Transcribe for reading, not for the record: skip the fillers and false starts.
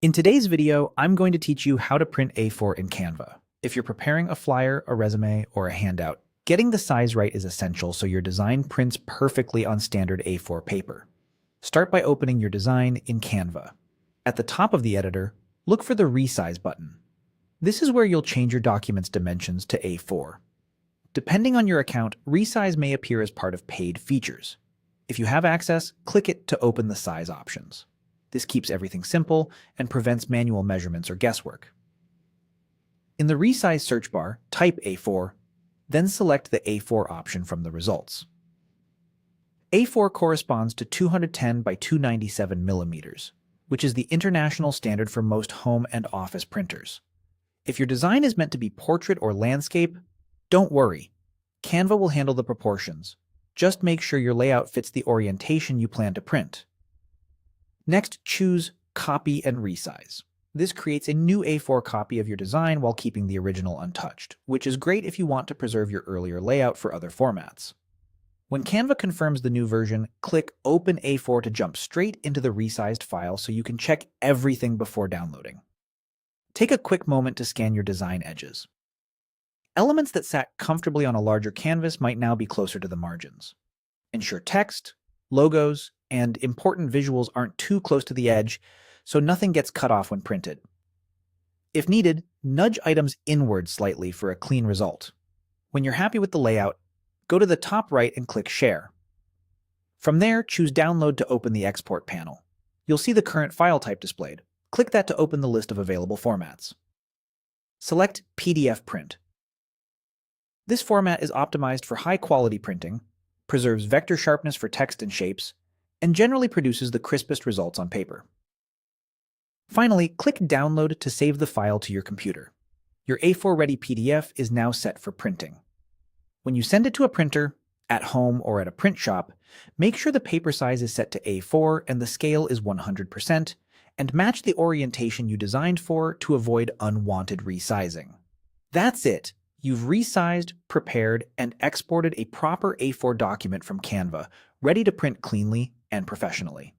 In today's video, I'm going to teach you how to print A4 in Canva. If you're preparing a flyer, a resume, or a handout, getting the size right is essential so your design prints perfectly on standard A4 paper. Start by opening your design in Canva. At the top of the editor, look for the Resize button. This is where you'll change your document's dimensions to A4. Depending on your account, Resize may appear as part of paid features. If you have access, click it to open the size options. This keeps everything simple and prevents manual measurements or guesswork. In the Resize search bar, type A4, then select the A4 option from the results. A4 corresponds to 210 by 297 millimeters, which is the international standard for most home and office printers. If your design is meant to be portrait or landscape, don't worry. Canva will handle the proportions. Just make sure your layout fits the orientation you plan to print. Next, choose Copy and Resize. This creates a new A4 copy of your design while keeping the original untouched, which is great if you want to preserve your earlier layout for other formats. When Canva confirms the new version, click Open A4 to jump straight into the resized file so you can check everything before downloading. Take a quick moment to scan your design edges. Elements that sat comfortably on a larger canvas might now be closer to the margins. Ensure text, logos, and important visuals aren't too close to the edge, so nothing gets cut off when printed. If needed, nudge items inward slightly for a clean result. When you're happy with the layout, go to the top right and click Share. From there, choose Download to open the Export panel. You'll see the current file type displayed. Click that to open the list of available formats. Select PDF Print. This format is optimized for high-quality printing, preserves vector sharpness for text and shapes, and generally produces the crispest results on paper. Finally, click Download to save the file to your computer. Your A4-ready PDF is now set for printing. When you send it to a printer, at home or at a print shop, make sure the paper size is set to A4 and the scale is 100%, and match the orientation you designed for to avoid unwanted resizing. That's it! You've resized, prepared, and exported a proper A4 document from Canva, ready to print cleanly and professionally.